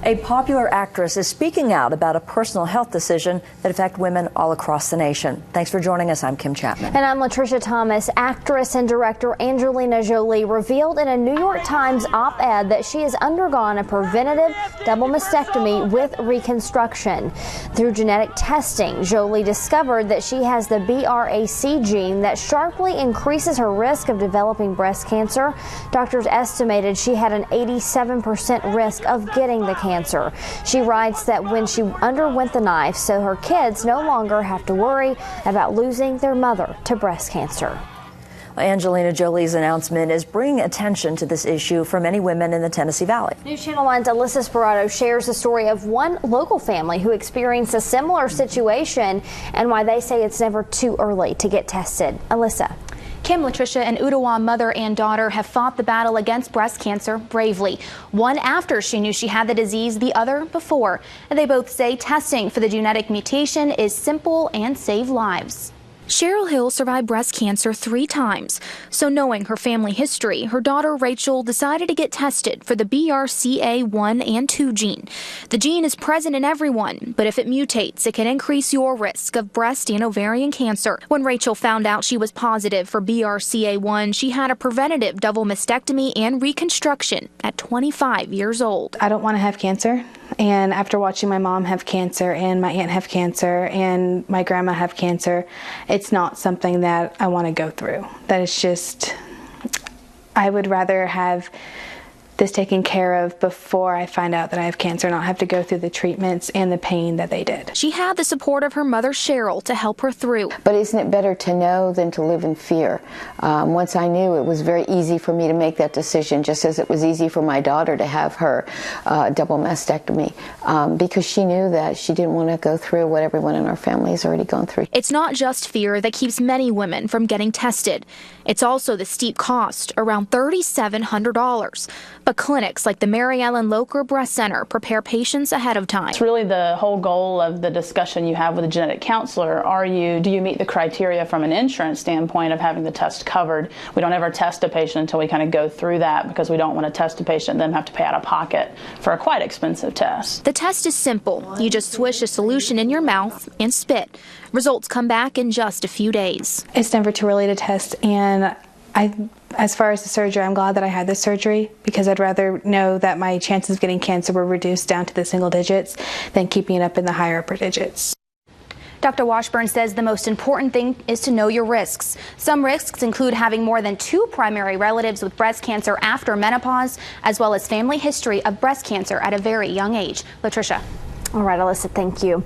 A popular actress is speaking out about a personal health decision that affects women all across the nation. Thanks for joining us. I'm Kim Chapman. And I'm Latricia Thomas. Actress and director Angelina Jolie revealed in a New York Times op-ed that she has undergone a preventative double mastectomy with reconstruction. Through genetic testing, Jolie discovered that she has the BRCA gene that sharply increases her risk of developing breast cancer. Doctors estimated she had an 87% risk of getting the cancer. She writes that when she underwent the knife, so her kids no longer have to worry about losing their mother to breast cancer. Angelina Jolie's announcement is bringing attention to this issue for many women in the Tennessee Valley. NewsChannel 1's Alyssa Spirato shares the story of one local family who experienced a similar situation and why they say it's never too early to get tested. Alyssa. Kim, Latricia, and Ooltewah Mother and daughter have fought the battle against breast cancer bravely. One after she knew she had the disease, the other before. And they both say testing for the genetic mutation is simple and save lives. Sheryl Hill survived breast cancer 3 times. So knowing her family history, her daughter Rachel decided to get tested for the BRCA1 and 2 gene. The gene is present in everyone, but if it mutates, it can increase your risk of breast and ovarian cancer. When Rachel found out she was positive for BRCA1, she had a preventative double mastectomy and reconstruction at 25 years old. I don't want to have cancer. And after watching my mom have cancer and my aunt have cancer and my grandma have cancer, it's not something that I want to go through. That is just, I would rather have this taken care of before I find out that I have cancer, not have to go through the treatments and the pain that they did. She had the support of her mother Sheryl to help her through. But isn't it better to know than to live in fear? Once I knew, it was very easy for me to make that decision, just as it was easy for my daughter to have her double mastectomy, because she knew that she didn't want to go through what everyone in our family has already gone through. It's not just fear that keeps many women from getting tested. It's also the steep cost, around $3,700. But clinics like the MaryEllen Locher Breast Center prepare patients ahead of time. It's really the whole goal of the discussion you have with a genetic counselor. Do you meet the criteria from an insurance standpoint of having the test covered? We don't ever test a patient until we kind of go through that, because we don't want to test a patient and then have to pay out of pocket for a quite expensive test. The test is simple. You just swish a solution in your mouth and spit. Results come back in just a few days. It's never too early to test, and as far as the surgery, I'm glad that I had this surgery, because I'd rather know that my chances of getting cancer were reduced down to the single digits than keeping it up in the higher upper digits. Dr. Washburn says the most important thing is to know your risks. Some risks include having more than 2 primary relatives with breast cancer after menopause, as well as family history of breast cancer at a very young age. Latricia. All right, Alyssa, thank you.